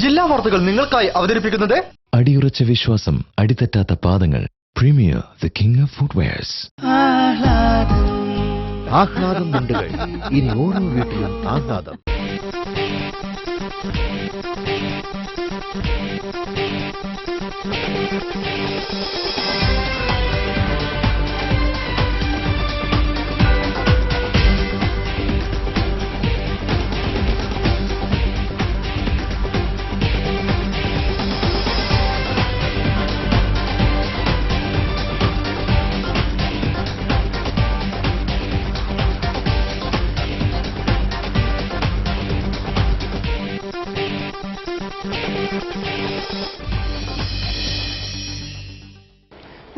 ജില്ലാ വാർത്തകൾ നിങ്ങൾക്കായി അവതരിപ്പിക്കുന്നത് അടിയുറച്ച വിശ്വാസം, അടിതെറ്റാത്ത പാദങ്ങൾ. Premier, the king of footwears. ആഹ്ലാദം മുണ്ടുകൾ, ഇനി ഓരോ വീട്ടിലും ആഹ്ലാദം.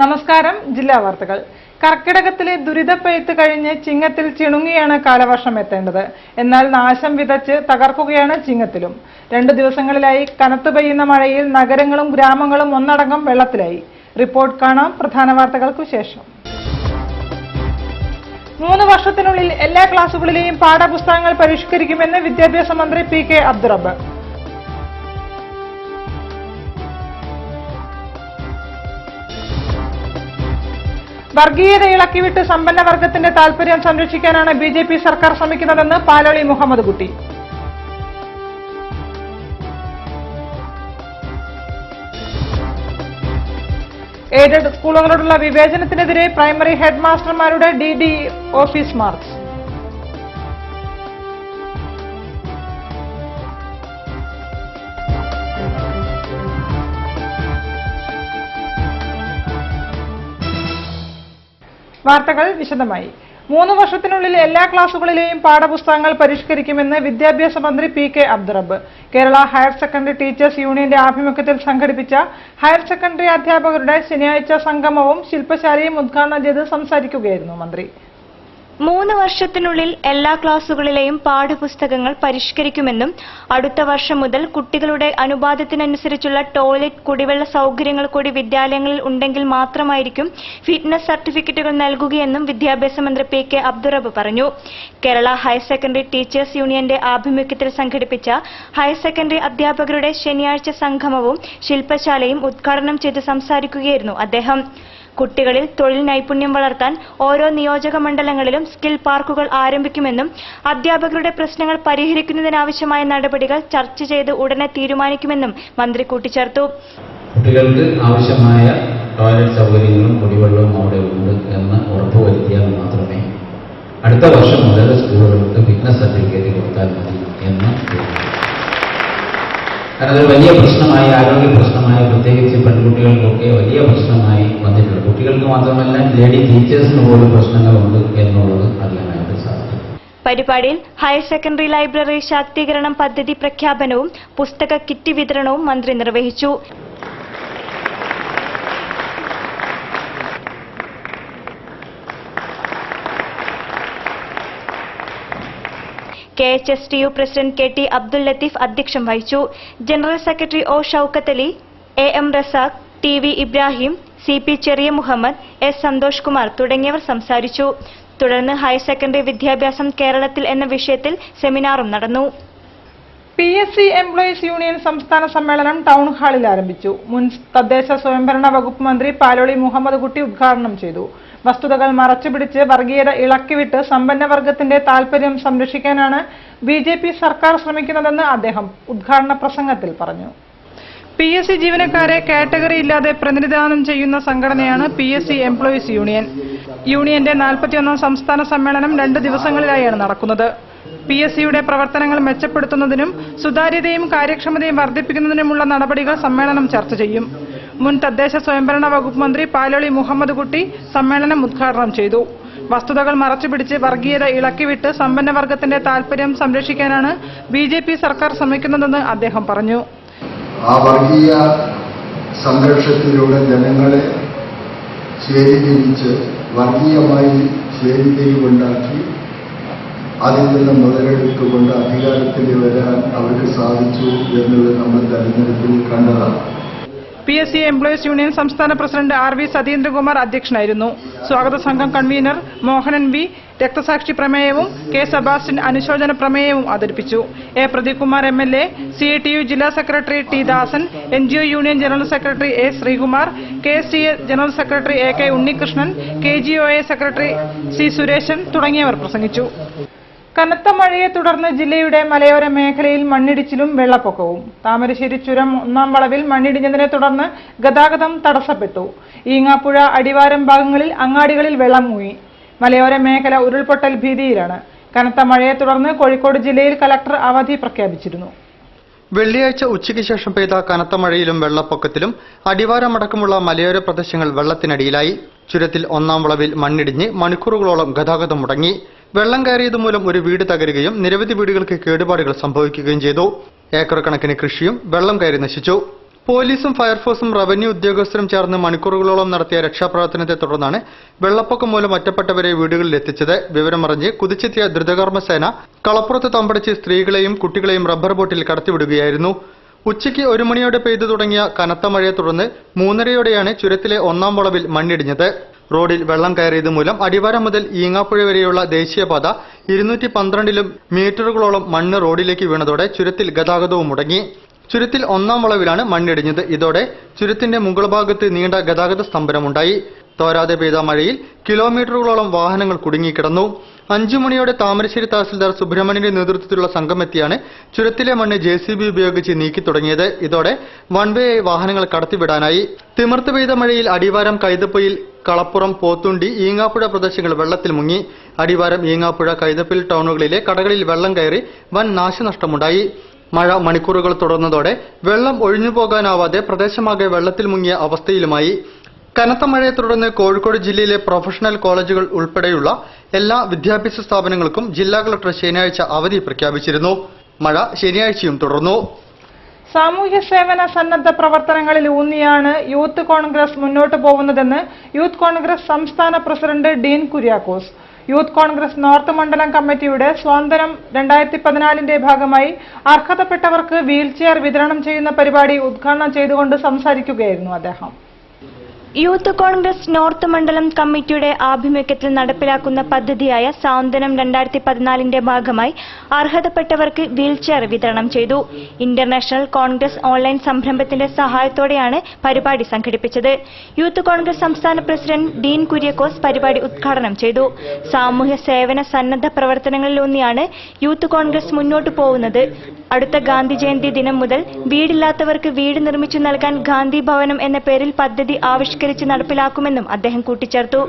നമസ്കാരം. ജില്ലാ വാർത്തകൾ. കർക്കിടകത്തിലെ ദുരിതപ്പെയ്ത്ത് കഴിഞ്ഞ് ചിങ്ങത്തിൽ ചിണുങ്ങിയാണ് കാലവർഷം എത്തേണ്ടത്. എന്നാൽ നാശം വിതച്ച് തകർക്കുകയാണ് ചിങ്ങത്തിലും. 2 ദിവസങ്ങളിലായി കനത്തു പെയ്യുന്ന മഴയിൽ നഗരങ്ങളും ഗ്രാമങ്ങളും ഒന്നടങ്കം വെള്ളത്തിലായി. റിപ്പോർട്ട് കാണാം പ്രധാന വാർത്തകൾക്കു ശേഷം. 3 വർഷത്തിനുള്ളിൽ എല്ലാ ക്ലാസുകളിലെയും പാഠപുസ്തകങ്ങൾ പരിഷ്കരിക്കുമെന്ന് വിദ്യാഭ്യാസ മന്ത്രി PK അബ്ദുറബ്ബ്. വർഗീയത ഇളക്കിവിട്ട് സമ്പന്ന വർഗത്തിന്റെ താൽപര്യം സംരക്ഷിക്കാനാണ് BJP സർക്കാർ ശ്രമിക്കുന്നതെന്ന് പാലോളി മുഹമ്മദ് കുട്ടി. എയ്ഡഡ് സ്കൂളുകളോടുള്ള വിവേചനത്തിനെതിരെ പ്രൈമറി ഹെഡ് മാസ്റ്റർമാരുടെ DD ഓഫീസ് മാർച്ച്. വാർത്തകൾ വിശദമായി. 3 വർഷത്തിനുള്ളിൽ എല്ലാ ക്ലാസുകളിലെയും പാഠപുസ്തകങ്ങൾ പരിഷ്കരിക്കുമെന്ന് വിദ്യാഭ്യാസ മന്ത്രി PK Abdurabb. Kerala higher secondary teachers യൂണിയന്റെ ആഭിമുഖ്യത്തിൽ സംഘടിപ്പിച്ച ഹയർ സെക്കൻഡറി അധ്യാപകരുടെ ശനിയാഴ്ച സംഗമവും ശില്പശാലയും ഉദ്ഘാടനം ചെയ്ത് സംസാരിക്കുകയായിരുന്നു മന്ത്രി. 3 വർഷത്തിനുള്ളിൽ എല്ലാ ക്ലാസുകളിലെയും പാഠപുസ്തകങ്ങൾ പരിഷ്കരിക്കുമെന്നും അടുത്ത വർഷം മുതൽ കുട്ടികളുടെ അനുപാതത്തിനനുസരിച്ചുള്ള ടോയ്ലറ്റ്, കുടിവെള്ള സൌകര്യങ്ങൾ കൂടി വിദ്യാലയങ്ങളിൽ ഉണ്ടെങ്കിൽ മാത്രമായിരിക്കും ഫിറ്റ്നസ് സർട്ടിഫിക്കറ്റുകൾ നൽകുകയെന്നും വിദ്യാഭ്യാസ മന്ത്രി PK അബ്ദുറബ്ബ് പറഞ്ഞു. കേരള ഹയർ സെക്കൻഡറി ടീച്ചേഴ്സ് യൂണിയന്റെ ആഭിമുഖ്യത്തിൽ സംഘടിപ്പിച്ച ഹയർ സെക്കൻഡറി അധ്യാപകരുടെ ശനിയാഴ്ച സംഗമവും ശില്പശാലയും ഉദ്ഘാടനം ചെയ്ത് സംസാരിക്കുകയായിരുന്നു അദ്ദേഹം. കുട്ടികളിൽ തൊഴിൽ നൈപുണ്യം വളർത്താൻ ഓരോ നിയോജക മണ്ഡലങ്ങളിലും സ്കിൽ പാർക്കുകൾ ആരംഭിക്കുമെന്നും അധ്യാപകരുടെ പ്രശ്നങ്ങൾ പരിഹരിക്കുന്നതിനാവശ്യമായ നടപടികൾ ചർച്ച ചെയ്ത് ഉടനെ തീരുമാനിക്കുമെന്നും മന്ത്രി കൂട്ടിച്ചേർത്തു. കുട്ടികൾക്ക് ആവശ്യമായ ടോയ്ലറ്റ് സൗകര്യങ്ങളും കുടിവെള്ളവും അവിടെ ഉണ്ട് എന്ന് ഉറപ്പുവരുത്തിയാൽ മാത്രമേ അടുത്ത വർഷം മുതൽ സ്കൂളുകൾക്ക് ഫിറ്റ്നസ് സർട്ടിഫിക്കറ്റ് കൊടുത്താൽ മതി എന്ന്. കാരണം അതൊരു വലിയ പ്രശ്നമായി, ആരോഗ്യ പ്രശ്നമായി, പ്രത്യേകിച്ച് പെൺകുട്ടികൾക്കൊക്കെ വലിയ പ്രശ്നമായി വന്നിട്ടുണ്ട്. കുട്ടികൾക്ക് മാത്രമല്ല, ലേഡി ടീച്ചേഴ്സിന് പോലും പ്രശ്നങ്ങളുണ്ട് എന്നുള്ളത് അറിയാനായിട്ട് സാധിക്കും. പരിപാടിയിൽ ഹയർ സെക്കൻഡറി ലൈബ്രറി ശാക്തീകരണം പദ്ധതി പ്രഖ്യാപനവും പുസ്തക കിറ്റ് വിതരണവും മന്ത്രി നിർവഹിച്ചു. KHSTU president KT Abdul Latheef അധ്യക്ഷം വഹിച്ചു. General secretary O Shoukath Ali, AM Razak, TV Ibrahim, CP Cheriya Muhammad, S Santhosh Kumar തുടങ്ങിയവർ സംസാരിച്ചു. തുടർന്ന് ഹയർ സെക്കൻഡറി വിദ്യാഭ്യാസം കേരളത്തിൽ എന്ന വിഷയത്തിൽ സെമിനാറും നടന്നു. PSC എംപ്ലോയീസ് യൂണിയൻ സംസ്ഥാന സമ്മേളനം ടൗൺ ഹാളിൽ ആരംഭിച്ചു. മുൻ തദ്ദേശ സ്വയംഭരണ വകുപ്പ് മന്ത്രി പാലോളി മുഹമ്മദ് കുട്ടി ഉദ്ഘാടനം ചെയ്തു. വസ്തുതകൾ മറച്ചുപിടിച്ച് വർഗീയത ഇളക്കിവിട്ട് സമ്പന്ന വർഗത്തിന്റെ താൽപര്യം സംരക്ഷിക്കാനാണ് BJP സർക്കാർ ശ്രമിക്കുന്നതെന്ന് അദ്ദേഹം ഉദ്ഘാടന പ്രസംഗത്തിൽ പറഞ്ഞു. PSC ജീവനക്കാരെ കാറ്റഗറി ഇല്ലാതെ പ്രതിനിധാനം ചെയ്യുന്ന സംഘടനയാണ് PSC എംപ്ലോയീസ് യൂണിയൻ. യൂണിയന്റെ 41ാം സംസ്ഥാന സമ്മേളനം 2 ദിവസങ്ങളിലായാണ് നടക്കുന്നത്. PSCയുടെ പ്രവർത്തനങ്ങൾ മെച്ചപ്പെടുത്തുന്നതിനും സുതാര്യതയും കാര്യക്ഷമതയും വർദ്ധിപ്പിക്കുന്നതിനുമുള്ള നടപടികൾ സമ്മേളനം ചർച്ച ചെയ്യും. മുൻ തദ്ദേശ സ്വയംഭരണ വകുപ്പ് മന്ത്രി പാലോളി മുഹമ്മദ് കുട്ടി സമ്മേളനം ഉദ്ഘാടനം ചെയ്തു. വസ്തുതകൾ മറച്ചുപിടിച്ച് വർഗീയത ഇളക്കിവിട്ട് സമ്പന്ന വർഗത്തിന്റെ താൽപര്യം സംരക്ഷിക്കാനാണ് BJP സർക്കാർ ശ്രമിക്കുന്നതെന്ന് അദ്ദേഹം പറഞ്ഞു. ആ വർഗീയ സംരക്ഷണത്തിലൂടെ ജനങ്ങളെ ചേരിതിരിച്ച് വർഗീയമായി ചേരിതിരിവുണ്ടാക്കി അതിൽ നിന്ന് മുതലെടുത്തുകൊണ്ട് അധികാരത്തിൽ വരാൻ അവർക്ക് സാധിച്ചു എന്നുള്ളത് നമ്മൾ തെരഞ്ഞെടുപ്പിൽ കണ്ടതാണ്. PSC എംപ്ലോയീസ് യൂണിയൻ സംസ്ഥാന പ്രസിഡന്റ് RV സതീന്ദ്രകുമാർ അധ്യക്ഷനായിരുന്നു. സ്വാഗത സംഘം കൺവീനർ മോഹനൻ V, രക്തസാക്ഷി പ്രമേയവും കെ സെബാസ്റ്റ്യൻ അനുശോചന പ്രമേയവും അവതരിപ്പിച്ചു. A Pradeep Kumar MLA, CITU ജില്ലാ secretary T Dasan, NGO union general secretary A Sreekumar, KSTA general secretary AK Unnikrishnan, KGOA secretary C Sureshan തുടങ്ങിയവർ പ്രസംഗിച്ചു. കനത്ത മഴയെ തുടർന്ന് ജില്ലയുടെ മലയോര മേഖലയിൽ മണ്ണിടിച്ചിലും വെള്ളപ്പൊക്കവും. താമരശ്ശേരി ചുരം 1-ാം വളവിൽ മണ്ണിടിഞ്ഞതിനെ തുടർന്ന് ഗതാഗതം തടസ്സപ്പെട്ടു. ഈങ്ങാപ്പുഴ അടിവാരം ഭാഗങ്ങളിൽ അങ്ങാടികളിൽ വെള്ളം മുങ്ങി. മലയോര മേഖല ഉരുൾപൊട്ടൽ ഭീതിയിലാണ്. കനത്ത മഴയെ തുടർന്ന് കോഴിക്കോട് ജില്ലയിൽ കലക്ടർ അവധി പ്രഖ്യാപിച്ചിരുന്നു. വെള്ളിയാഴ്ച ഉച്ചയ്ക്ക് ശേഷം പെയ്ത കനത്ത മഴയിലും വെള്ളപ്പൊക്കത്തിലും അടിവാരമടക്കമുള്ള മലയോര പ്രദേശങ്ങൾ വെള്ളത്തിനടിയിലായി. ചുരത്തിൽ 1-ാം വളവിൽ മണ്ണിടിഞ്ഞ് മണിക്കൂറുകളോളം ഗതാഗതം മുടങ്ങി. വെള്ളം കയറിയതുമൂലം ഒരു വീട് തകരുകയും നിരവധി വീടുകൾക്ക് കേടുപാടുകൾ സംഭവിക്കുകയും ചെയ്തു. ഏക്കർ കണക്കിന് കൃഷിയും വെള്ളം കയറി നശിച്ചു. പോലീസും ഫയർഫോഴ്സും റവന്യൂ ഉദ്യോഗസ്ഥരും ചേർന്ന് മണിക്കൂറുകളോളം നടത്തിയ രക്ഷാപ്രവർത്തനത്തെ തുടർന്നാണ് വെള്ളപ്പൊക്കം മൂലം ഒറ്റപ്പെട്ടവരെ വീടുകളിൽ എത്തിച്ചത്. വിവരമറിഞ്ഞ് കുതിച്ചെത്തിയ ദ്രുതകർമ്മസേന കളപ്പുറത്ത് തമ്പടിച്ച് സ്ത്രീകളെയും കുട്ടികളെയും റബ്ബർ ബോട്ടിൽ കടത്തിവിടുകയായിരുന്നു. ഉച്ചയ്ക്ക് 1 മണിയോടെ പെയ്തു തുടങ്ങിയ കനത്ത മഴയെ തുടർന്ന് 3:30യോടെയാണ് ചുരത്തിലെ 1-ാം വളവിൽ മണ്ണിടിഞ്ഞത്. റോഡിൽ വെള്ളം കയറിയത് മൂലം അടിവാരം മുതൽ ഈങ്ങാപ്പുഴ വരെയുള്ള ദേശീയപാത 212 മീറ്ററുകളോളം മണ്ണ് റോഡിലേക്ക് വീണതോടെ ചുരത്തിൽ ഗതാഗതവും മുടങ്ങി. ചുരത്തിൽ 1-ാം വളവിലാണ് മണ്ണിടിഞ്ഞത്. ഇതോടെ ചുരത്തിന്റെ മുകൾ ഭാഗത്ത് നീണ്ട ഗതാഗത സ്തംഭനമുണ്ടായി. തോരാതെ പെയ്ത മഴയിൽ കിലോമീറ്ററുകളോളം വാഹനങ്ങൾ കുടുങ്ങിക്കിടന്നു. 5 മണിയോടെ താമരശ്ശേരി തഹസിൽദാർ സുബ്രഹ്മണ്യന്റെ നേതൃത്വത്തിലുള്ള സംഘമെത്തിയാണ് ചുരത്തിലെ മണ്ണ് JCB ഉപയോഗിച്ച് നീക്കി തുടങ്ങിയത്. ഇതോടെ വൺ വേ വാഹനങ്ങൾ കടത്തിവിടാനായി. തിമിർത്ത് പെയ്ത മഴയിൽ അടിവാരം, കൈതപ്പൊയിൽ, കളപ്പുറം, പോത്തുണ്ടി, ഈങ്ങാപ്പുഴ പ്രദേശങ്ങൾ വെള്ളത്തിൽ മുങ്ങി. അടിവാരം, ഈങ്ങാപ്പുഴ, കൈതപ്പൊയിൽ ടൗണുകളിലെ കടകളിൽ വെള്ളം കയറി വൻ നാശനഷ്ടമുണ്ടായി. മഴ മണിക്കൂറുകൾ തുടർന്നതോടെ വെള്ളം ഒഴിഞ്ഞുപോകാനാവാതെ പ്രദേശമാകെ വെള്ളത്തിൽ മുങ്ങിയ അവസ്ഥയിലുമായി. കനത്ത മഴയെ തുടർന്ന് കോഴിക്കോട് ജില്ലയിലെ പ്രൊഫഷണൽ കോളേജുകൾ ഉൾപ്പെടെയുള്ള എല്ലാ വിദ്യാഭ്യാസ സ്ഥാപനങ്ങൾക്കും ജില്ലാ കളക്ടർ ശനിയാഴ്ച അവധി പ്രഖ്യാപിച്ചിരുന്നു. മഴ ശനിയാഴ്ചയും തുടർന്നു. സാമൂഹ്യ സേവന സന്നദ്ധ പ്രവർത്തനങ്ങളിൽ ഊന്നിയാണ് യൂത്ത് കോൺഗ്രസ് മുന്നോട്ടു പോകുന്നതെന്ന് യൂത്ത് കോൺഗ്രസ് സംസ്ഥാന president Dean Kuriakose. Youth Congress north മണ്ഡലം കമ്മിറ്റിയുടെ സ്വാതന്ത്ര്യം 2014ന്റെ ഭാഗമായി അർഹതപ്പെട്ടവർക്ക് വീൽചെയർ വിതരണം ചെയ്യുന്ന പരിപാടി ഉദ്ഘാടനം ചെയ്തുകൊണ്ട് സംസാരിക്കുകയായിരുന്നു അദ്ദേഹം. യൂത്ത് കോൺഗ്രസ് നോർത്ത് മണ്ഡലം കമ്മിറ്റിയുടെ ആഭിമുഖ്യത്തിൽ നടപ്പിലാക്കുന്ന പദ്ധതിയായ സാന്ത്വനം 2014ന്റെ ഭാഗമായി അർഹതപ്പെട്ടവർക്ക് വീൽചെയർ വിതരണം ചെയ്തു. ഇന്റർനാഷണൽ കോൺഗ്രസ് ഓൺലൈൻ സംരംഭത്തിന്റെ സഹായത്തോടെയാണ് പരിപാടി സംഘടിപ്പിച്ചത്. യൂത്ത് കോൺഗ്രസ് സംസ്ഥാന പ്രസിഡന്റ് ഡീൻ കുര്യാക്കോസ് പരിപാടി ഉദ്ഘാടനം ചെയ്തു. സാമൂഹ്യ സേവന സന്നദ്ധ പ്രവർത്തനങ്ങളിലൂന്നിയാണ് യൂത്ത് കോൺഗ്രസ് മുന്നോട്ടു പോകുന്നത്. അടുത്ത ഗാന്ധി ജയന്തി ദിനം മുതൽ വീടില്ലാത്തവർക്ക് വീട് നിർമ്മിച്ചു നൽകാൻ ഗാന്ധി ഭവനം എന്ന പേരിൽ പദ്ധതി ആവിഷ്കരിച്ച് നടപ്പിലാക്കുമെന്നും അദ്ദേഹം കൂട്ടിച്ചേർത്തു.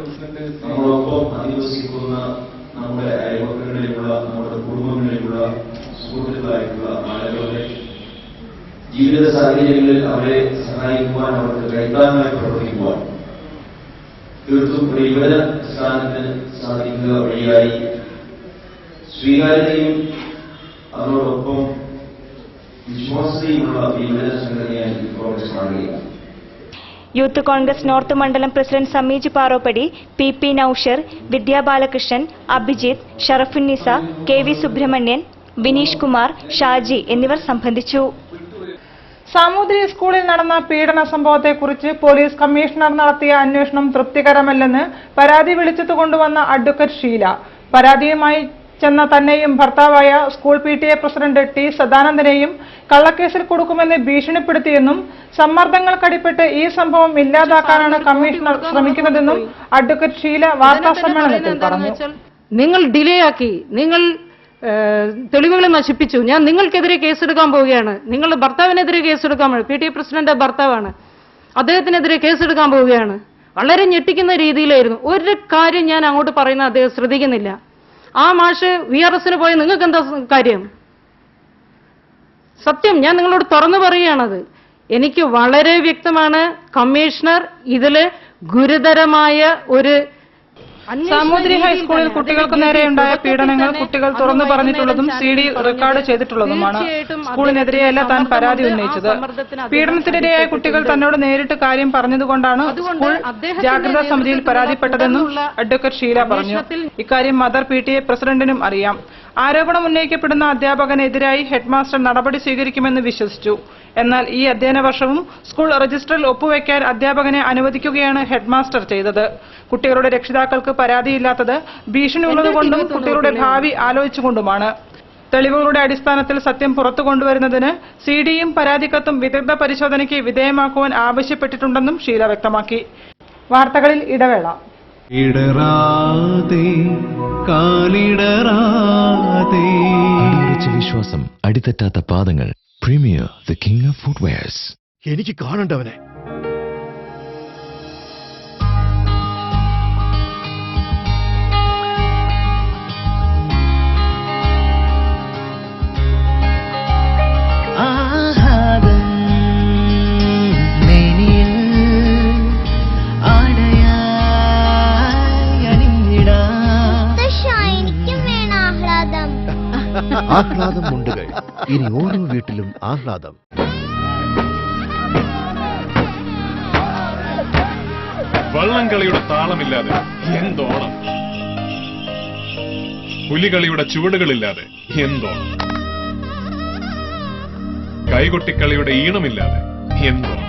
നമ്മുടെ അയൽവക്കങ്ങളിലുള്ള, നമ്മുടെ കുടുംബങ്ങളിലുള്ള സുഹൃത്തുക്കളായിട്ടുള്ള ആളുകളുടെ ജീവിത സാഹചര്യങ്ങളിൽ അവരെ സഹായിക്കുവാൻ, അവർക്ക് കൈത്താങ്ങായി പ്രവർത്തിക്കുവാൻ തീർത്തും ഒരു യുവജന സ്ഥാനത്തിന് സാധിക്കുക വഴിയായി സ്വീകാര്യതയും അതോടൊപ്പം വിശ്വാസതയുമുള്ള യുവജന സംഘടനയായി കോൺഗ്രസ് മാറുകയാണ്. യൂത്ത് കോൺഗ്രസ് നോർത്ത് മണ്ഡലം പ്രസിഡന്റ് സമീജ് പാറോപ്പടി, PP നൌഷർ, വിദ്യാ ബാലകൃഷ്ണൻ, അഭിജിത്ത്, ഷറഫുന്നിസ, KV സുബ്രഹ്മണ്യൻ, വിനീഷ് കുമാർ, ഷാജി എന്നിവർ സംബന്ധിച്ചു. സാമൂതിരി സ്കൂളിൽ നടന്ന പീഡന സംഭവത്തെക്കുറിച്ച് പോലീസ് കമ്മീഷണർ നടത്തിയ അന്വേഷണം തൃപ്തികരമല്ലെന്ന് പരാതി വിളിച്ചെത്തു കൊണ്ടുവന്ന അഡ്വക്കേറ്റ് ഷീല. പരാതിയുമായി ചെന്ന തന്നെയും ഭർത്താവായ സ്കൂൾ PTA പ്രസിഡന്റ് T സദാനന്ദനെയും കള്ളക്കേസിൽ കൊടുക്കുമെന്ന് ഭീഷണിപ്പെടുത്തിയെന്നും സമ്മർദ്ദങ്ങൾക്കടിപ്പെട്ട് ഈ സംഭവം ഇല്ലാതാക്കാനാണ് കമ്മീഷണർ ശ്രമിക്കുന്നതെന്നും അഡ്വക്കേറ്റ് ഷീല വാർത്താ സമ്മേളനത്തിൽ പറഞ്ഞു. നിങ്ങൾ ഡിലേ ആക്കി, നിങ്ങൾ തെളിവുകൾ നശിപ്പിച്ചു, ഞാൻ നിങ്ങൾക്കെതിരെ കേസെടുക്കാൻ പോവുകയാണ്, നിങ്ങളുടെ ഭർത്താവിനെതിരെ കേസെടുക്കാൻ, PTA പ്രസിഡന്റ് ഭർത്താവാണ്, അദ്ദേഹത്തിനെതിരെ കേസെടുക്കാൻ പോവുകയാണ്. വളരെ ഞെട്ടിക്കുന്ന രീതിയിലായിരുന്നു. ഒരു കാര്യം ഞാൻ അങ്ങോട്ട് പറയുന്നത് അദ്ദേഹം ശ്രദ്ധിക്കുന്നില്ല. ആ മാഷ് VRSന് പോയ നിങ്ങൾക്ക് എന്താ കാര്യം? സത്യം, ഞാൻ നിങ്ങളോട് തുറന്നു പറയുകയാണത്. എനിക്ക് വളരെ വ്യക്തമാണ്, കമ്മീഷണർ ഇതില് ഗുരുതരമായ ഒരു സാമൂതിരി ഹൈസ്കൂളിൽ കുട്ടികൾക്ക് നേരെയുണ്ടായ പീഡനങ്ങൾ കുട്ടികൾ തുറന്നു പറഞ്ഞിട്ടുള്ളതും CD റെക്കോർഡ് ചെയ്തിട്ടുള്ളതുമാണ്. സ്കൂളിനെതിരെയല്ല താൻ പരാതി ഉന്നയിച്ചത്. പീഡനത്തിനിരയായ കുട്ടികൾ തന്നോട് നേരിട്ട് കാര്യം പറഞ്ഞതുകൊണ്ടാണ് സ്കൂൾ ജാഗ്രതാ സമിതിയിൽ പരാതിപ്പെട്ടതെന്നും അഡ്വക്കേറ്റ് ഷീല പറഞ്ഞു. ഇക്കാര്യം മദർ PTA പ്രസിഡന്റിനും അറിയാം. ആരോപണം ഉന്നയിക്കപ്പെടുന്ന അധ്യാപകനെതിരായി ഹെഡ്മാസ്റ്റർ നടപടി സ്വീകരിക്കുമെന്ന് വിശ്വസിച്ചു. എന്നാൽ ഈ അധ്യയന വർഷവും സ്കൂൾ രജിസ്റ്ററിൽ ഒപ്പുവെക്കാൻ അധ്യാപകനെ അനുവദിക്കുകയാണ് ഹെഡ്മാസ്റ്റർ ചെയ്തത്. കുട്ടികളുടെ രക്ഷിതാക്കൾക്ക് പരാതിയില്ലാത്തത് ഭീഷണിയുള്ളതുകൊണ്ടും കുട്ടികളുടെ ഭാവി ആലോചിച്ചുകൊണ്ടുമാണ്. തെളിവുകളുടെ അടിസ്ഥാനത്തിൽ സത്യം പുറത്തു കൊണ്ടുവരുന്നതിന് സിഡിയും പരാതിക്കത്തും വിദഗ്ധ പരിശോധനയ്ക്ക് വിധേയമാക്കുവാൻ ആവശ്യപ്പെട്ടിട്ടുണ്ടെന്നും ഷീല വ്യക്തമാക്കി. വാർത്തകളിൽ ഇടവേള. അടിയുറച്ച വിശ്വാസം, അടിതെറ്റാത്ത പാദങ്ങൾ. Premier the king of footwears. എനിക്ക് കാണണ്ടവനെ. ആഹ്ലാദം മുണ്ടുകൾ. ഇനി ഓരോ വീട്ടിലും ആഹ്ലാദം. വള്ളംകളിയുടെ താളമില്ലാതെ എന്തോണം, പുലികളിയുടെ ചുവടുകളില്ലാതെ എന്തോണം, കൈകൊട്ടിക്കളിയുടെ ഈണമില്ലാതെ എന്തോണം,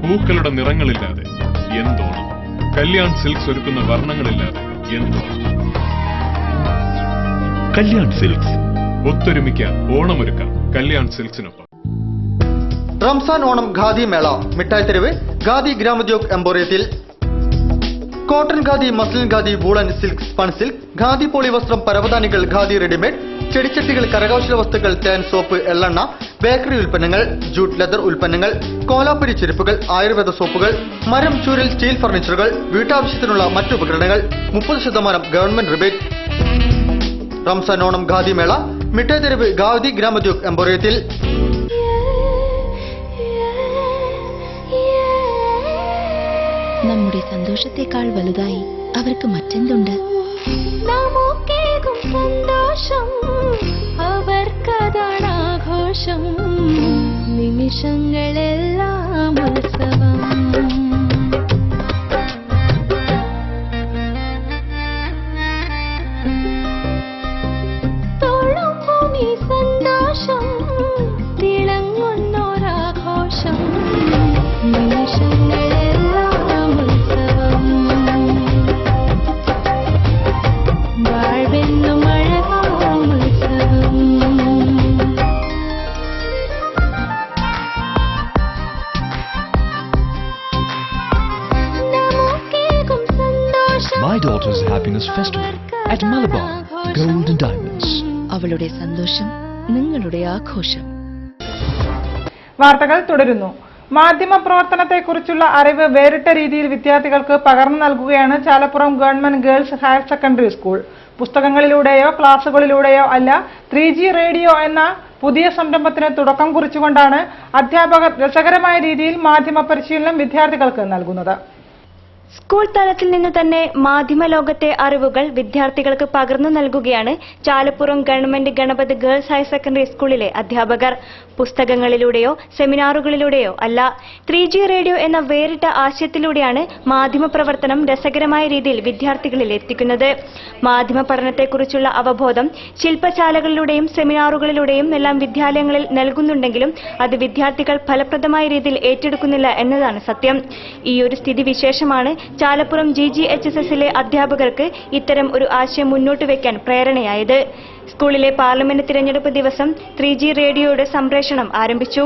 പൂക്കളുടെ നിറങ്ങളില്ലാതെ എന്തോണം, കല്യാൺ സിൽക്സ് ഒരുക്കുന്ന വർണ്ണങ്ങളില്ലാതെ എന്തോണം. കല്യാൺ സിൽക്സ്. ഒത്തൊരുമിക്കാൻ, ഓണമൊരുക്കാം കല്യാൺ സിൽക്സിനൊപ്പം. റംസാൻ ഓണം ഖാദി മേള മിഠായിത്തെരുവ് ഖാദി ഗ്രാമോദ്योग എംപോറിയത്തിൽ. Cotton khadi, muslin khadi, woollen silk, spun silk, khadi poly വസ്ത്രം, പരവതാനികൾ, ഖാദി റെഡിമെയ്ഡ്, ചെടിച്ചട്ടികൾ, കരകൗശല വസ്തുക്കൾ, തേൻ, സോപ്പ്, എള്ളെണ്ണ, ബേക്കറി ഉൽപ്പന്നങ്ങൾ, ജൂട്ട് ലെതർ ഉൽപ്പന്നങ്ങൾ, കോലാപ്പുരി ചെരുപ്പുകൾ, ആയുർവേദ സോപ്പുകൾ, മരം, ചൂരൽ, സ്റ്റീൽ ഫർണിച്ചറുകൾ, വീട്ടാവശ്യത്തിനുള്ള മറ്റു ഉപകരണങ്ങൾ, 30% ഗവൺമെന്റ് റിബേറ്റ്. റംസാൻ ഓണം ഖാദി മേള മിഠായിത്തെരുവ് ഖാദി ഗ്രാമോദ്योग എംപോറിയത്തിൽ. നമ്മുടെ സന്തോഷത്തെക്കാൾ വലുതായി അവർക്ക് മറ്റെന്തുണ്ട്? സന്തോഷം അവർക്കതാണ് ആഘോഷം. നിമിഷങ്ങളെല്ലാം ഉത്സവം. സന്തോഷം തിളങ്ങുന്നൊരാഘോഷം. നിമിഷങ്ങളെല്ലാം ഉത്സവം. വാഴ്വെന്നും അഴകാം ഉത്സവം. നമുക്കേകും സന്തോഷം. My daughter's happiness festival at Malabar Gold and Diamonds. അവളുടെ സന്തോഷം നിങ്ങളുടെ ആഘോഷം. വാർത്തകൾ തുടരുന്നു. മാധ്യമ പ്രവർത്തനത്തെക്കുറിച്ചുള്ള അറിവ് വേറിട്ട രീതിയിൽ വിദ്യാർത്ഥികൾക്ക് പകർന്നു നൽകുകയാണ് Chalappuram government girls higher secondary school. പുസ്തകങ്ങളിലൂടെയോ ക്ലാസുകളിലൂടെയോ അല്ല, 3G റേഡിയോ എന്ന പുതിയ സംരംഭത്തിന് തുടക്കം കുറിച്ചുകൊണ്ടാണ് അധ്യാപകർ രസകരമായ രീതിയിൽ മാധ്യമ പരിശീലനം വിദ്യാർത്ഥികൾക്ക് നൽകുന്നത്. സ്കൂൾ തലത്തിൽ നിന്ന് തന്നെ മാധ്യമ ലോകത്തെ അറിവുകൾ വിദ്യാർത്ഥികൾക്ക് പകർന്നു നൽകുകയാണ് Chalappuram government Ganapathi girls higher secondary സ്കൂളിലെ അധ്യാപകർ. പുസ്തകങ്ങളിലൂടെയോ സെമിനാറുകളിലൂടെയോ അല്ല, 3G റേഡിയോ എന്ന വേറിട്ട ആശയത്തിലൂടെയാണ് മാധ്യമ പ്രവർത്തനം രസകരമായ രീതിയിൽ വിദ്യാർത്ഥികളിൽ എത്തിക്കുന്നത്. മാധ്യമ പഠനത്തെക്കുറിച്ചുള്ള അവബോധം ശില്പശാലകളിലൂടെയും സെമിനാറുകളിലൂടെയും എല്ലാം വിദ്യാലയങ്ങളിൽ നൽകുന്നുണ്ടെങ്കിലും അത് വിദ്യാർത്ഥികൾ ഫലപ്രദമായ രീതിയിൽ ഏറ്റെടുക്കുന്നില്ല എന്നതാണ് സത്യം. ഈ ഒരു സ്ഥിതിവിശേഷമാണ് ചാലപ്പുറം GGHSSലെ അധ്യാപകർക്ക് ഇത്തരം ഒരു ആശയം മുന്നോട്ട് വയ്ക്കാൻ പ്രേരണയായത്. സ്കൂളിലെ പാർലമെന്റ് തിരഞ്ഞെടുപ്പ് ദിവസം 3G റേഡിയോയുടെ സംപ്രേഷണം ആരംഭിച്ചു.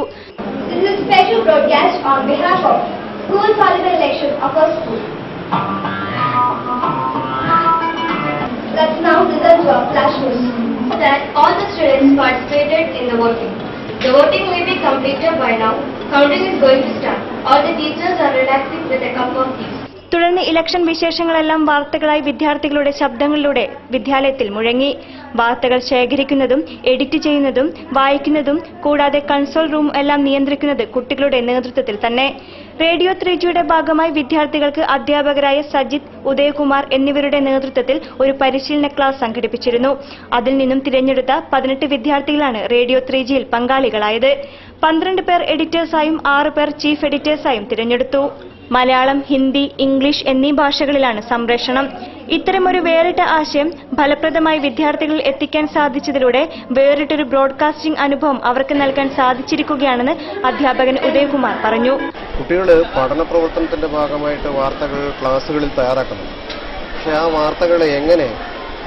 Let's now listen to a flash news that all the students participated in the voting. The voting may be completed by now. Counting is going to start. All the teachers are relaxing with a cup of tea. തുടർന്ന് election വിശേഷങ്ങളെല്ലാം വാർത്തകളായി വിദ്യാർത്ഥികളുടെ ശബ്ദങ്ങളിലൂടെ വിദ്യാലയത്തിൽ മുഴങ്ങി. വാർത്തകൾ ശേഖരിക്കുന്നതും edit ചെയ്യുന്നതും വായിക്കുന്നതും കൂടാതെ console room എല്ലാം നിയന്ത്രിക്കുന്നത് കുട്ടികളുടെ നേതൃത്വത്തിൽ തന്നെ. റേഡിയോ 3Gയുടെ ഭാഗമായി വിദ്യാർത്ഥികൾക്ക് അധ്യാപകരായ സജിത്, ഉദയകുമാർ എന്നിവരുടെ നേതൃത്വത്തിൽ ഒരു പരിശീലന ക്ലാസ് സംഘടിപ്പിച്ചിരുന്നു. അതിൽ നിന്നും തിരഞ്ഞെടുത്ത 18 വിദ്യാർത്ഥികളാണ് റേഡിയോ 3Gയിൽ പങ്കാളികളായത്. 12 പേർ എഡിറ്റേഴ്സായും 6 പേർ ചീഫ് എഡിറ്റേഴ്സായും തിരഞ്ഞെടുത്തു. മലയാളം, ഹിന്ദി, ഇംഗ്ലീഷ് എന്നീ ഭാഷകളിലാണ് സംപ്രേഷണം. ഇത്തരമൊരു വേറിട്ട ആശയം ഫലപ്രദമായി വിദ്യാർത്ഥികളിൽ എത്തിക്കാൻ സാധിച്ചതിലൂടെ വേറിട്ടൊരു ബ്രോഡ്കാസ്റ്റിംഗ് അനുഭവം അവർക്ക് നൽകാൻ സാധിച്ചിരിക്കുകയാണെന്ന് അധ്യാപകൻ ഉദയകുമാർ പറഞ്ഞു. കുട്ടികൾ പഠന പ്രവർത്തനത്തിന്റെ ഭാഗമായിട്ട് വാർത്തകൾ ക്ലാസ്സുകളിൽ തയ്യാറാക്കുന്നു. പക്ഷെ ആ വാർത്തകൾ എങ്ങനെ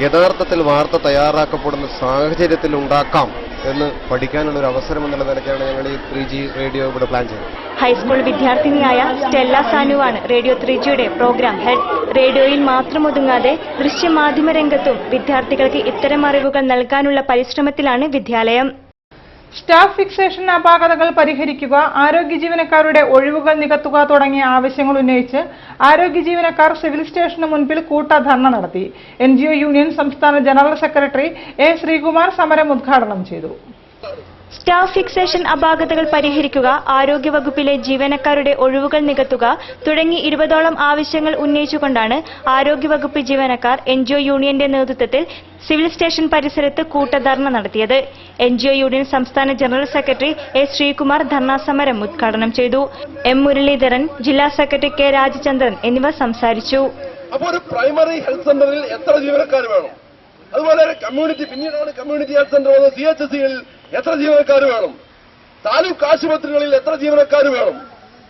യഥാർത്ഥത്തിൽ വാർത്ത തയ്യാറാക്കപ്പെടുന്ന സാഹചര്യത്തിൽ ഉണ്ടാക്കാം എന്ന് പഠിക്കാനുള്ള ഒരു അവസരം എന്നുള്ള നിലയ്ക്കാണ് ഞങ്ങൾ ഈ 3G റേഡിയോ ഇവിടെ പ്ലാൻ ചെയ്തത്. ഹൈസ്കൂൾ വിദ്യാർത്ഥിനിയായ സ്റ്റെല്ല സാനുവാണ് റേഡിയോ 3Gയുടെ പ്രോഗ്രാം ഹെഡ്. റേഡിയോയിൽ മാത്രം ഒതുങ്ങാതെ ദൃശ്യമാധ്യമ രംഗത്തും വിദ്യാർത്ഥികൾക്ക് ഇത്തരം അറിവുകൾ നൽകാനുള്ള പരിശ്രമത്തിലാണ് വിദ്യാലയം. സ്റ്റാഫ് ഫിക്സേഷൻ അപാകതകൾ പരിഹരിക്കുക, ആരോഗ്യ ജീവനക്കാരുടെ ഒഴിവുകൾ നികത്തുക തുടങ്ങിയ ആവശ്യങ്ങൾ ഉന്നയിച്ച് ആരോഗ്യ ജീവനക്കാർ സിവിൽ സ്റ്റേഷന് മുൻപിൽ കൂട്ടധർണ നടത്തി. NGO യൂണിയൻ സംസ്ഥാന ജനറൽ സെക്രട്ടറി A. ശ്രീകുമാർ സമരം ഉദ്ഘാടനം ചെയ്തു. സ്റ്റാഫ് ഫിക്സേഷൻ അപാകതകൾ പരിഹരിക്കുക, ആരോഗ്യവകുപ്പിലെ ജീവനക്കാരുടെ ഒഴിവുകൾ നികത്തുക തുടങ്ങി 20ഓളം ആവശ്യങ്ങൾ ഉന്നയിച്ചുകൊണ്ടാണ് ആരോഗ്യവകുപ്പ് ജീവനക്കാർ NGO യൂണിയന്റെ നേതൃത്വത്തിൽ സിവിൽ സ്റ്റേഷൻ പരിസരത്ത് കൂട്ടധർണ നടത്തിയത്. NGO യൂണിയൻ സംസ്ഥാന general secretary A. Sreekumar dharna സമരം ഉദ്ഘാടനം ചെയ്തു. M. മുരളീധരൻ, ജില്ലാ സെക്രട്ടറി K. രാജചന്ദ്രൻ എന്നിവർ സംസാരിച്ചു. അപ്പോൾ ഒരു പ്രൈമറി ഹെൽത്ത് സെന്ററിൽ എത്ര ജീവനക്കാർ വേണം? അതുപോലെ കമ്മ്യൂണിറ്റി, പിന്നീടാണ് കമ്മ്യൂണിറ്റി ഹെൽത്ത് സെന്റർ വന്നത്. CHSകളിൽ എത്ര ജീവനക്കാർ വേണം? താലൂക്ക് ആശുപത്രികളിൽ എത്ര ജീവനക്കാർ വേണം?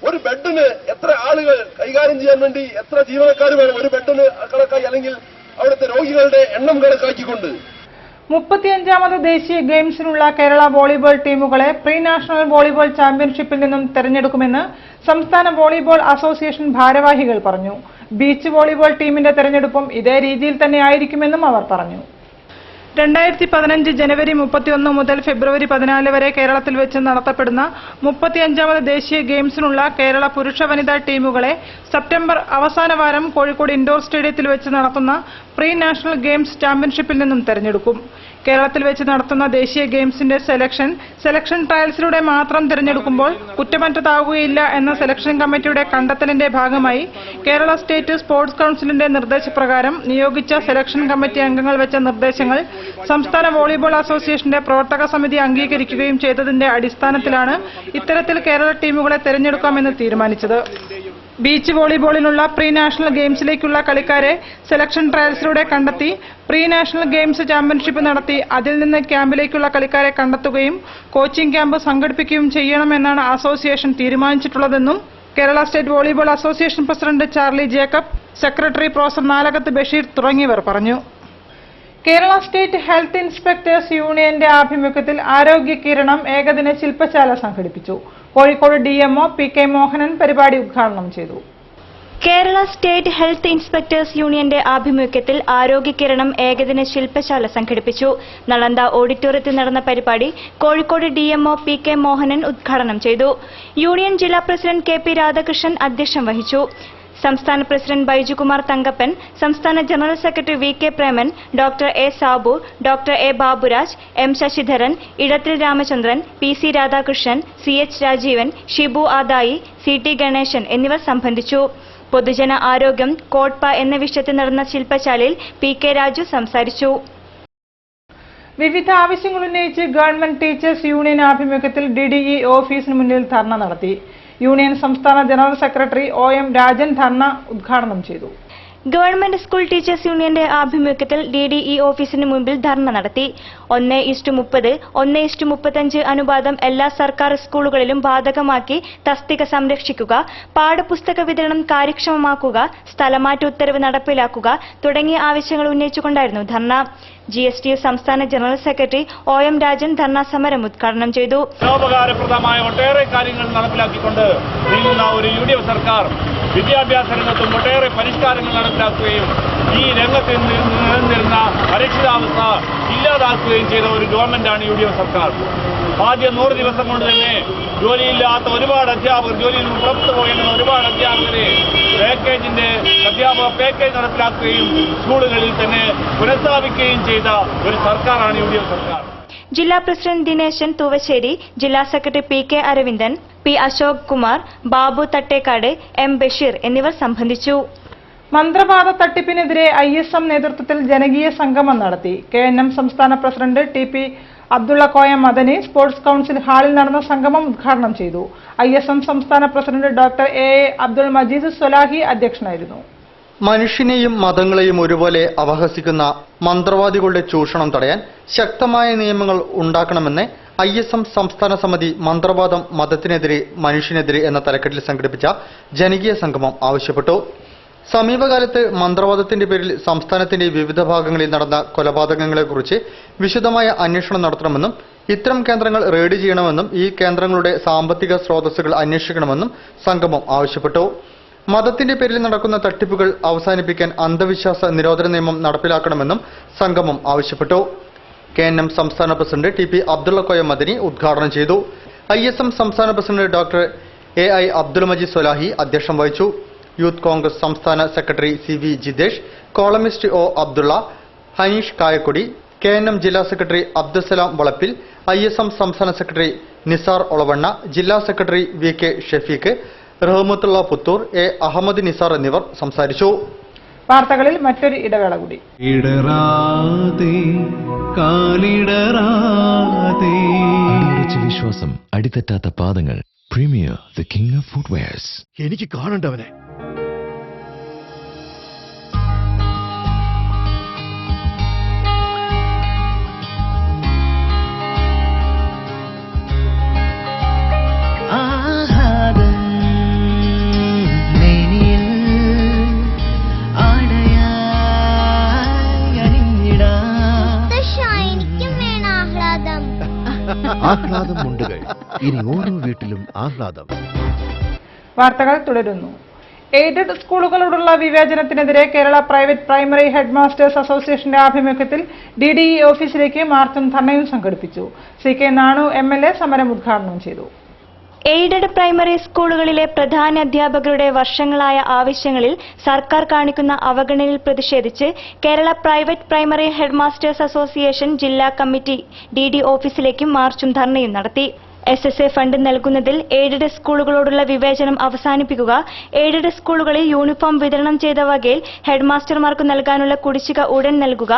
ഒരു ബെഡിന് എത്ര ആളുകൾ കൈകാര്യം ചെയ്യാൻ വേണ്ടി എത്ര ജീവനക്കാർ വേണം? ഒരു ബെഡിന് കണക്കായി, അല്ലെങ്കിൽ അവിടുത്തെ രോഗികളുടെ എണ്ണം കണക്കാക്കിക്കൊണ്ട് 35ാമത് ദേശീയ ഗെയിംസിനുള്ള കേരള വോളിബോൾ ടീമുകളെ പ്രീ നാഷണൽ വോളിബോൾ ചാമ്പ്യൻഷിപ്പിൽ നിന്നും തെരഞ്ഞെടുക്കുമെന്ന് സംസ്ഥാന വോളിബോൾ അസോസിയേഷൻ ഭാരവാഹികൾ പറഞ്ഞു. ബീച്ച് വോളിബോൾ ടീമിന്റെ തെരഞ്ഞെടുപ്പും ഇതേ രീതിയിൽ തന്നെ ആയിരിക്കുമെന്നും അവർ പറഞ്ഞു. 2015 ജനുവരി 31 മുതൽ ഫെബ്രുവരി 14 വരെ കേരളത്തിൽ വെച്ച് നടത്തപ്പെടുന്ന 35ാമത് ദേശീയ ഗെയിംസിനുള്ള കേരള പുരുഷ വനിതാ ടീമുകളെ സെപ്റ്റംബർ അവസാന വാരം കോഴിക്കോട് ഇൻഡോർ സ്റ്റേഡിയത്തിൽ വെച്ച് നടത്തുന്ന പ്രീ നാഷണൽ ഗെയിംസ് ചാമ്പ്യൻഷിപ്പിൽ നിന്നും തെരഞ്ഞെടുക്കും. കേരളത്തിൽ വെച്ച് നടത്തുന്ന ദേശീയ ഗെയിംസിന്റെ സെലക്ഷൻ ട്രയൽസിലൂടെ മാത്രം തിരഞ്ഞെടുക്കുമ്പോൾ കുറ്റമറ്റതാവുകയില്ല എന്ന സെലക്ഷൻ കമ്മിറ്റിയുടെ കണ്ടെത്തലിന്റെ ഭാഗമായി കേരള സ്റ്റേറ്റ് സ്പോർട്സ് കൌൺസിലിന്റെ നിർദ്ദേശപ്രകാരം നിയോഗിച്ച സെലക്ഷൻ കമ്മിറ്റി അംഗങ്ങൾ വെച്ച നിർദ്ദേശങ്ങൾ സംസ്ഥാന വോളിബോൾ അസോസിയേഷന്റെ പ്രവർത്തക സമിതി അംഗീകരിക്കുകയും ചെയ്തതിന്റെ അടിസ്ഥാനത്തിലാണ് ഇത്തരത്തിൽ കേരള ടീമുകളെ തെരഞ്ഞെടുക്കാമെന്ന് തീരുമാനിച്ചത്. ബീച്ച് വോളിബോളിനുള്ള പ്രീ നാഷണൽ ഗെയിംസിലേക്കുള്ള കളിക്കാരെ സെലക്ഷൻ ട്രയൽസിലൂടെ കണ്ടെത്തി പ്രീ നാഷണൽ ഗെയിംസ് ചാമ്പ്യൻഷിപ്പ് നടത്തി അതിൽ നിന്ന് ക്യാമ്പിലേക്കുള്ള കളിക്കാരെ കണ്ടെത്തുകയും കോച്ചിംഗ് ക്യാമ്പ് സംഘടിപ്പിക്കുകയും ചെയ്യണമെന്നാണ് അസോസിയേഷൻ തീരുമാനിച്ചിട്ടുള്ളതെന്നും Kerala state volleyball association president Charlie Jacob, secretary professor Nalakath Basheer തുടങ്ങിയവർ പറഞ്ഞു. കേരള സ്റ്റേറ്റ് ഹെൽത്ത് ഇൻസ്പെക്ടേഴ്സ് യൂണിയന്റെ ആഭിമുഖ്യത്തിൽ ആരോഗ്യ കിരണം ഏകദിന ശില്പശാല സംഘടിപ്പിച്ചു. കോഴിക്കോട് DMO PK മോഹനൻ പരിപാടി ഉദ്ഘാടനം ചെയ്തു. കേരള സ്റ്റേറ്റ് ഹെൽത്ത് ഇൻസ്പെക്ടേഴ്സ് യൂണിയന്റെ ആഭിമുഖ്യത്തിൽ ആരോഗ്യ കിരണം ഏകദിന ശില്പശാല സംഘടിപ്പിച്ചു. നളന്ദ ഓഡിറ്റോറിയത്തിൽ നടന്ന പരിപാടി കോഴിക്കോട് DMO PK മോഹനൻ ഉദ്ഘാടനം ചെയ്തു. യൂണിയൻ ജില്ലാ പ്രസിഡന്റ് KP രാധാകൃഷ്ണൻ അധ്യക്ഷം വഹിച്ചു. സംസ്ഥാന പ്രസിഡന്റ് ബൈജുകുമാർ തങ്കപ്പൻ, സംസ്ഥാന general secretary VK Preman, doctor A. Sabu, doctor A. Baburaj, M. Sasidharan, Edathil Ramachandran, PC Radhakrishnan, CH Rajeevan, Shibu Adayi, CT Ganesan എന്നിവർ സംബന്ധിച്ചു. പൊതുജന ആരോഗ്യം കോട്ട്പ എന്ന വിഷയത്തിൽ നടന്ന ശില്പശാലയിൽ PK രാജു സംസാരിച്ചു. വിവിധ ആവശ്യങ്ങൾ ഉന്നയിച്ച് ഗവൺമെന്റ് ടീച്ചേഴ്സ് യൂണിയൻ ആഭിമുഖ്യത്തിൽ DDE ഓഫീസിന് മുന്നിൽ ധർണ നടത്തി. യൂണിയൻ സംസ്ഥാന ജനറൽ സെക്രട്ടറി OM രാജൻ ധർണ ഉദ്ഘാടനം ചെയ്തു. ഗവൺമെന്റ് സ്കൂൾ ടീച്ചേഴ്സ് യൂണിയന്റെ ആഭിമുഖ്യത്തിൽ DDE ഓഫീസിന് മുമ്പിൽ ധർണ നടത്തി. 1:30, 1:35 അനുപാതം എല്ലാ സർക്കാർ സ്കൂളുകളിലും ബാധകമാക്കി തസ്തിക സംരക്ഷിക്കുക, പാഠപുസ്തക വിതരണം കാര്യക്ഷമമാക്കുക, സ്ഥലമാറ്റ ഉത്തരവ് നടപ്പിലാക്കുക തുടങ്ങിയ ആവശ്യങ്ങൾ ഉന്നയിച്ചുകൊണ്ടായിരുന്നു ധർണ. GSTU സംസ്ഥാന general secretary OM Rajan dharna സമരം ഉദ്ഘാടനം ചെയ്തു. ഉപകാരപ്രദമായ ഒട്ടേറെ കാര്യങ്ങൾ നടപ്പിലാക്കിക്കൊണ്ട് നീങ്ങുന്ന ഒരു UDF സർക്കാർ വിദ്യാഭ്യാസ രംഗത്തും ഒട്ടേറെ പരിഷ്കാരങ്ങൾ നടപ്പിലാക്കുകയും ഈ രംഗത്ത് നിലനിന്നിരുന്ന അരക്ഷിതാവസ്ഥ ഇല്ലാതാക്കുകയും ചെയ്ത ഒരു ഗവൺമെന്റാണ് UDF സർക്കാർ. ആദ്യം 100 ദിവസം കൊണ്ട് തന്നെ ജോലിയില്ലാത്ത ഒരുപാട് അധ്യാപകർ, ജോലിയിൽ നിന്ന് പുറത്തു പോയിരുന്ന ഒരുപാട് അധ്യാപകരെ അധ്യാപക പാക്കേജ് നടപ്പിലാക്കുകയും സ്കൂളുകളിൽ തന്നെ പുനഃസ്ഥാപിക്കുകയും ചെയ്ത ഒരു സർക്കാരാണ് UDF സർക്കാർ. ജില്ലാ പ്രസിഡന്റ് ദിനേശൻ തൂവശ്ശേരി, ജില്ലാ secretary PK Aravindan, P. Ashok Kumar, Babu Thattekad, M. Basheer എന്നിവർ സംബന്ധിച്ചു. മന്ത്രവാദ തട്ടിപ്പിനെതിരെ ISM നേതൃത്വത്തിൽ ജനകീയ സംഗമം നടത്തി. KNM സംസ്ഥാന president TP Abdulla Koya Madani sports council ഹാളിൽ നടന്ന സംഗമം ഉദ്ഘാടനം ചെയ്തു. ISM സംസ്ഥാന president doctor AA Abdul Majeed Swalahi അധ്യക്ഷനായിരുന്നു. മനുഷ്യനെയും മതങ്ങളെയും ഒരുപോലെ അപഹസിക്കുന്ന മന്ത്രവാദികളുടെ ചൂഷണം തടയാൻ ശക്തമായ നിയമങ്ങൾ ഉണ്ടാക്കണമെന്ന് ISM സംസ്ഥാന സമിതി മന്ത്രവാദം മതത്തിനെതിരെ മനുഷ്യനെതിരെ എന്ന തലക്കെട്ടിൽ സംഘടിപ്പിച്ച ജനകീയ സംഗമം ആവശ്യപ്പെട്ടു. സമീപകാലത്ത് മന്ത്രവാദത്തിന്റെ പേരിൽ സംസ്ഥാനത്തിന്റെ വിവിധ ഭാഗങ്ങളിൽ നടന്ന കൊലപാതകങ്ങളെക്കുറിച്ച് വിശദമായ അന്വേഷണം നടത്തണമെന്നും ഇത്തരം കേന്ദ്രങ്ങൾ റെയ്ഡ് ചെയ്യണമെന്നും ഈ കേന്ദ്രങ്ങളുടെ സാമ്പത്തിക സ്രോതസ്സുകൾ അന്വേഷിക്കണമെന്നും സംഗമം ആവശ്യപ്പെട്ടു. മതത്തിന്റെ പേരിൽ നടക്കുന്ന തട്ടിപ്പുകൾ അവസാനിപ്പിക്കാൻ അന്ധവിശ്വാസ നിരോധന നിയമം നടപ്പിലാക്കണമെന്നും സംഗമം ആവശ്യപ്പെട്ടു. KNM സംസ്ഥാന പ്രസിഡന്റ് TP അബ്ദുള്ള കോയ മദനി ഉദ്ഘാടനം ചെയ്തു. ISM സംസ്ഥാന president doctor AI Abdul Majeed Swalahi അധ്യക്ഷം വഹിച്ചു. യൂത്ത് കോൺഗ്രസ് സംസ്ഥാന secretary CV Jithesh, columnist O Abdulla, Haneesh Kayakkodi, KNM ജില്ലാ സെക്രട്ടറി അബ്ദുസലാം വളപ്പിൽ, ISM സംസ്ഥാന സെക്രട്ടറി നിസാർ ഒളവണ്ണ, ജില്ലാ secretary VK Shafeeq, Rahmathulla Puthur, A Ahammed Nisar എന്നിവർ സംസാരിച്ചു. വാർത്തകളിൽ മറ്റൊരു ഇടവേള കൂടി. വിശ്വാസം, അടിതെറ്റാത്ത പാദങ്ങൾ. Premier the king of footwears. എനിക്ക് കാണണ്ടവനെ. ആഹ്ലാദം മുണ്ടുകൾ. ഇനി ഓരോ വീട്ടിലും ആഹ്ലാദം. വാർത്തകൾ തുടരുന്നു. എയ്ഡഡ് സ്കൂളുകളോടുള്ള വിവേചനത്തിനെതിരെ Kerala private primary head masters അസോസിയേഷന്റെ ആഭിമുഖ്യത്തിൽ DDE ഓഫീസിലേക്ക് മാർച്ചും ധർണയും സംഘടിപ്പിച്ചു. CK നാണു MLA സമരം ഉദ്ഘാടനം ചെയ്തു. എയ്ഡഡ് പ്രൈമറി സ്കൂളുകളിലെ പ്രധാന അധ്യാപകരുടെ വർഷങ്ങളായ ആവശ്യങ്ങളിൽ സർക്കാർ കാണിക്കുന്ന അവഗണനയിൽ പ്രതിഷേധിച്ച് Kerala private primary head masters association ജില്ലാ കമ്മിറ്റി DD ഓഫീസിലേക്ക് മാർച്ചും ധർണയും നടത്തി. SSA ഫണ്ട് നൽകുന്നതിൽ എയ്ഡഡ് സ്കൂളുകളോടുള്ള വിവേചനം അവസാനിപ്പിക്കുക, എയ്ഡഡ് സ്കൂളുകളിൽ യൂണിഫോം വിതരണം ചെയ്ത വകയിൽ ഹെഡ് മാസ്റ്റർമാർക്ക് നൽകാനുള്ള കുടിശ്ശിക ഉടൻ നൽകുക,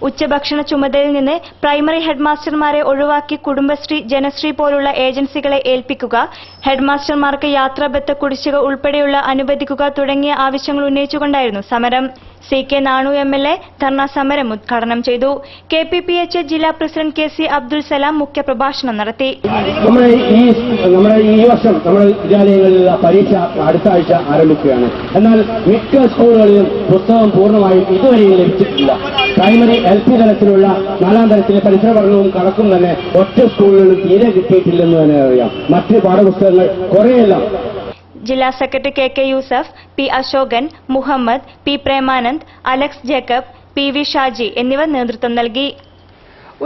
ഉച്ചഭക്ഷണ ചുമതലയിൽ നിന്ന് പ്രൈമറി ഹെഡ് മാസ്റ്റർമാരെ ഒഴിവാക്കി കുടുംബശ്രീ, ജനശ്രീ പോലുള്ള ഏജൻസികളെ ഏൽപ്പിക്കുക, ഹെഡ് മാസ്റ്റർമാർക്ക് യാത്രാബത്ത കുടിശ്ശിക ഉൾപ്പെടെയുള്ള അനുവദിക്കുക തുടങ്ങിയ ആവശ്യങ്ങൾ ഉന്നയിച്ചുകൊണ്ടായിരുന്നു സമരം. CK നാണു MLA ധർണാ സമരം ഉദ്ഘാടനം ചെയ്തു. KPPH ജില്ലാ പ്രസിഡന്റ് KC അബ്ദുൽ സലാം മുഖ്യപ്രഭാഷണം നടത്തി. നമ്മുടെ ഈ വർഷം നമ്മുടെ വിദ്യാലയങ്ങളിൽ പരീക്ഷ അടുത്ത ആഴ്ച ആരംഭിക്കുകയാണ്. എന്നാൽ മിക്ക സ്കൂളുകളിലും പുസ്തകം പൂർണ്ണമായും ഇതുവരെയും ലഭിച്ചിട്ടില്ല. പ്രൈമറി LP തലത്തിലുള്ള 4ാം തലത്തിലെ പരിസര പഠനവും കണക്കും തന്നെ ഒറ്റ സ്കൂളുകളിൽ തീരെ കിട്ടിയിട്ടില്ലെന്ന് തന്നെ അറിയാം. മറ്റ് പാഠപുസ്തകങ്ങൾ കുറെയെല്ലാം. ജില്ലാ secretary KK Yusuf, P Ashokan, Muhammad, P Premanand, Alex Jacob, PV Shaji എന്നിവർ നേതൃത്വം നൽകി.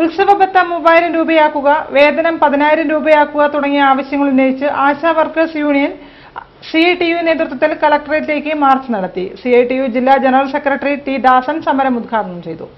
ഉത്സവബത്ത 3000 രൂപയാക്കുക, വേതനം 10000 രൂപയാക്കുക തുടങ്ങിയ ആവശ്യങ്ങൾ ഉന്നയിച്ച് ആശാ വർക്കേഴ്സ് യൂണിയൻ CITU നേതൃത്വത്തിൽ കളക്ടറേറ്റിലേക്ക് മാർച്ച് നടത്തി. CITU ജില്ലാ ജനറൽ സെക്രട്ടറി T ദാസൻ സമരം ഉദ്ഘാടനം ചെയ്തു.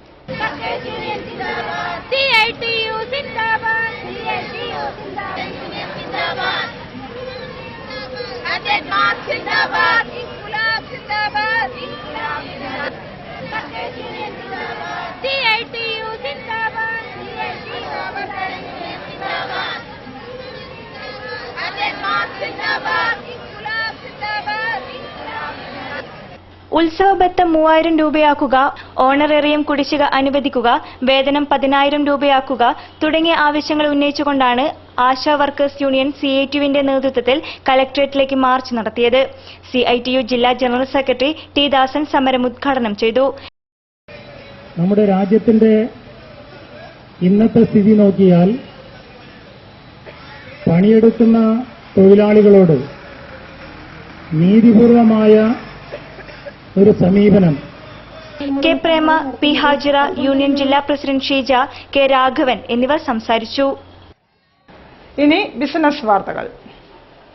ഉത്സവബത്ത 3000 രൂപയാക്കുക, ഓണറേറിയം കുടിശ്ശിക അനുവദിക്കുക, വേതനം 10000 രൂപയാക്കുക തുടങ്ങിയ ആവശ്യങ്ങൾ ഉന്നയിച്ചുകൊണ്ടാണ് ആശാ വർക്കേഴ്സ് യൂണിയൻ CITUവിന്റെ നേതൃത്വത്തിൽ കളക്ടറേറ്റിലേക്ക് മാർച്ച് നടത്തിയത്. CITU ജില്ലാ ജനറൽ സെക്രട്ടറി T ദാസൻ സമരം ഉദ്ഘാടനം ചെയ്തു. നമ്മുടെ രാജ്യത്തിന്റെ ഇന്നത്തെ സ്ഥിതി നോക്കിയാൽ പണിയെടുക്കുന്ന തൊഴിലാളികളോട് നീതിപൂർവമായ ഒരു സമീപനം. K Prema, P Hajira, union ജില്ലാ പ്രസിഡന്റ് ഷീജ, K രാഘവൻ എന്നിവർ സംസാരിച്ചു. ഇനി ബിസിനസ് വാർത്തകൾ.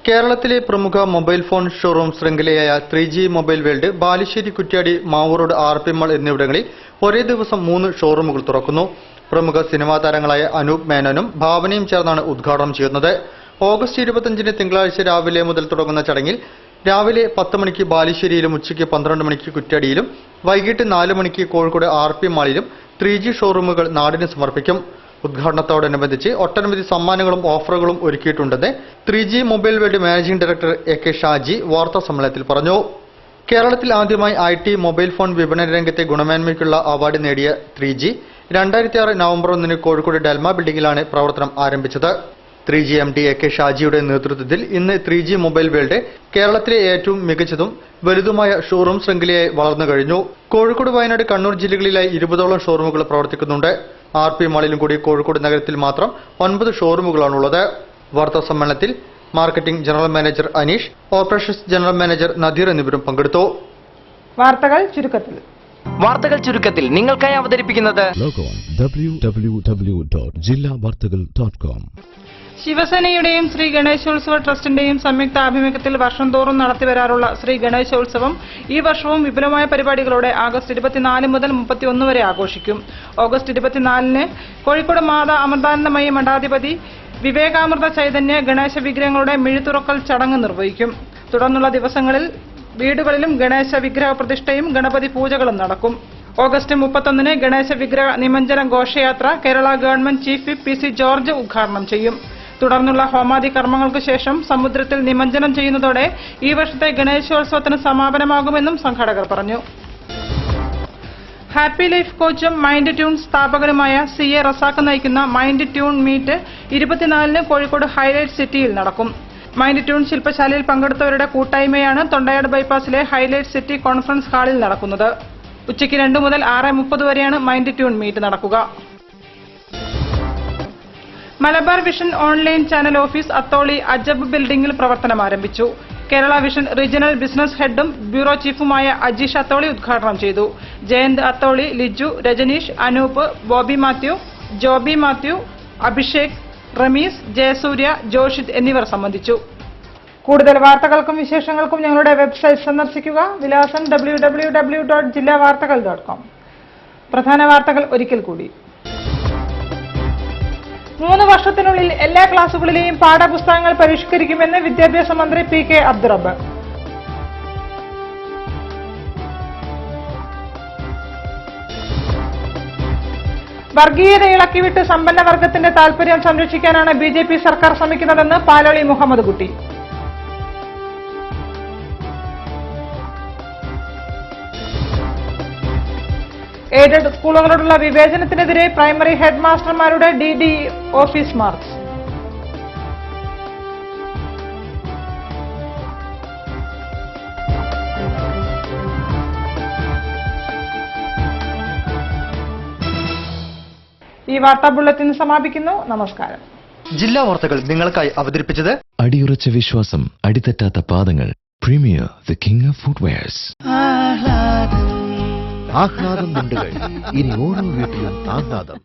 കേരളത്തിലെ പ്രമുഖ മൊബൈൽ ഫോൺ ഷോറൂം ശൃംഖലയായ 3G mobile world Balussery, Kuttiady, Mavoor RP mall എന്നിവിടങ്ങളിൽ ഒരേ ദിവസം 3 ഷോറൂമുകൾ തുറക്കുന്നു. പ്രമുഖ സിനിമാ താരങ്ങളായ അനൂപ് മേനോനും ഭാവനയും ചേർന്നാണ് ഉദ്ഘാടനം ചെയ്യുന്നത്. ഓഗസ്റ്റ് 25 തിങ്കളാഴ്ച രാവിലെ മുതൽ തുടങ്ങുന്ന ചടങ്ങിൽ രാവിലെ 10 മണിക്ക് ബാലുശ്ശേരിയിലും ഉച്ചയ്ക്ക് 12 മണിക്ക് കുറ്റ്യാടിയിലും വൈകിട്ട് 4 മണിക്ക് കോഴിക്കോട് RP മാളിലും 3G ഷോറൂമുകൾ നാടിന് സമർപ്പിക്കും. ഉദ്ഘാടനത്തോടനുബന്ധിച്ച് ഒട്ടനവധി സമ്മാനങ്ങളും ഓഫറുകളും ഒരുക്കിയിട്ടുണ്ടെന്ന് 3G mobile world managing director AK Shaji വാർത്താ സമ്മേളനത്തിൽ പറഞ്ഞു. കേരളത്തിൽ ആദ്യമായി IT മൊബൈൽ ഫോൺ വിപണന രംഗത്തെ ഗുണമേന്മയ്ക്കുള്ള അവാർഡ് നേടിയ 3G 2006 നവംബർ 1 കോഴിക്കോട് ഡെൽമ ബിൽഡിംഗിലാണ് പ്രവർത്തനം ആരംഭിച്ചത്. 3G MD AK ഷാജിയുടെ നേതൃത്വത്തിൽ ഇന്ന് 3G മൊബൈൽ വേൾഡ് കേരളത്തിലെ ഏറ്റവും മികച്ചതും വലുതുമായ ഷോറൂം ശൃംഖലയായി വളർന്നു കഴിഞ്ഞു. കോഴിക്കോട്, വയനാട്, കണ്ണൂർ ജില്ലകളിലായി 20ഓളം ഷോറൂമുകൾ പ്രവർത്തിക്കുന്നുണ്ട്. RP മാളിലും കൂടി കോഴിക്കോട് നഗരത്തിൽ മാത്രം 9 ഷോറൂമുകളാണുള്ളത്. വാർത്താ സമ്മേളനത്തിൽ marketing general manager Aneesh, operations general manager Nadir എന്നിവരും പങ്കെടുത്തു. വാർത്തകൾ ചുരുക്കത്തിൽ നിങ്ങൾക്കായി അവതരിപ്പിക്കുന്നത് www.jillavartagal.com. ശിവസേനയുടെയും ശ്രീ ഗണേശോത്സവ ട്രസ്റ്റിന്റെയും സംയുക്ത ആഭിമുഖ്യത്തിൽ വർഷം തോറും നടത്തിവരാറുള്ള ശ്രീ ഗണേശോത്സവം ഈ വർഷവും വിപുലമായ പരിപാടികളോടെ ആഗസ്റ്റ് 24 മുതൽ 31 വരെ ആഘോഷിക്കും. ഓഗസ്റ്റ് 24-ന് കോഴിക്കോട് മാതാ അമൃതാനന്ദമയി മഠാധിപതി വിവേകാമൃത ചൈതന്യ ഗണേശ വിഗ്രഹങ്ങളുടെ മിഴിത്തുറക്കൽ ചടങ്ങ് നിർവഹിക്കും. തുടർന്നുള്ള ദിവസങ്ങളിൽ വീടുകളിലും ഗണേശ വിഗ്രഹ പ്രതിഷ്ഠയും ഗണപതി പൂജകളും നടക്കും. ഓഗസ്റ്റ് 31-ന് ഗണേശ വിഗ്രഹ നിമജ്ജന ഘോഷയാത്ര Kerala government chief whip PC George ഉദ്ഘാടനം ചെയ്യും. തുടർന്നുള്ള ഹോമാദി കർമ്മങ്ങൾക്ക് ശേഷം സമുദ്രത്തിൽ നിമജ്ജനം ചെയ്യുന്നതോടെ ഈ വർഷത്തെ ഗണേശോത്സവത്തിന് സമാപനമാകുമെന്നും സംഘാടകർ പറഞ്ഞു. ഹാപ്പി ലൈഫ് കോച്ചും മൈൻഡ് ട്യൂൺ സ്ഥാപകനുമായ CA റസാഖ് നയിക്കുന്ന മൈൻഡ് ട്യൂൺ മീറ്റ് 24-ന് കോഴിക്കോട് ഹൈലൈറ്റ് സിറ്റിയിൽ നടക്കും. മൈൻഡ് ട്യൂൺ ശില്പശാലയിൽ പങ്കെടുത്തവരുടെ കൂട്ടായ്മയാണ് തൊണ്ടയാട് ബൈപ്പാസിലെ ഹൈലൈറ്റ് സിറ്റി കോൺഫറൻസ് ഹാളിൽ നടക്കുന്നത്. ഉച്ചയ്ക്ക് 2 മുതൽ 6:30 വരെയാണ് മൈൻഡ് ട്യൂൺ മീറ്റ് നടക്കുക. Malabar vision online channel office Atholi Ajab ബിൽഡിംഗിൽ പ്രവർത്തനം ആരംഭിച്ചു. കേരള വിഷൻ റീജിയണൽ ബിസിനസ് ഹെഡും ബ്യൂറോ ചീഫുമായ അജീഷ് അത്തോളി ഉദ്ഘാടനം ചെയ്തു. ജയന്ത് അത്തോളി, ലിജു, രജനീഷ്, അനൂപ്, ബോബി മാത്യു, ജോബി മാത്യു, അഭിഷേക്, റമീസ്, ജയസൂര്യ, ജോഷിത് എന്നിവർ സംബന്ധിച്ചു. കൂടുതൽ വാർത്തകൾക്കും വിശേഷങ്ങൾക്കും ഞങ്ങളുടെ വെബ്സൈറ്റ് സന്ദർശിക്കുക. വിലാസം www.jillavartakal.com. പ്രധാന വാർത്തകൾ ഒരിക്കൽ കൂടി. 3 വർഷത്തിനുള്ളിൽ എല്ലാ ക്ലാസുകളിലെയും പാഠപുസ്തകങ്ങൾ പരിഷ്കരിക്കുമെന്ന് വിദ്യാഭ്യാസ മന്ത്രി PK അബ്ദുറബ്ബ്. വർഗീയത ഇളക്കിവിട്ട് സമ്പന്ന വർഗത്തിന്റെ താൽപര്യം സംരക്ഷിക്കാനാണ് BJP സർക്കാർ ശ്രമിക്കുന്നതെന്ന് പാലോളി മുഹമ്മദ് കുട്ടി. എയ്ഡഡ് സ്കൂളുകളോടുള്ള വിവേചനത്തിനെതിരെ പ്രൈമറി ഹെഡ് മാസ്റ്റർമാരുടെ DD ഓഫീസ് മാർച്ച്. ഈ വാർത്താ ബുള്ളറ്റിൻ സമാപിക്കുന്നു. നമസ്കാരം. ജില്ലാ വാർത്തകൾ നിങ്ങൾക്കായി അവതരിപ്പിച്ചത് അടിയുറച്ച വിശ്വാസം, അടിതെറ്റാത്ത പാദങ്ങൾ. Premier the king of footwears. ആഹ്ലാദം മുണ്ടുകൾ, ഇനി ഓരോ വീട്ടിലും ആഹ്ലാദം.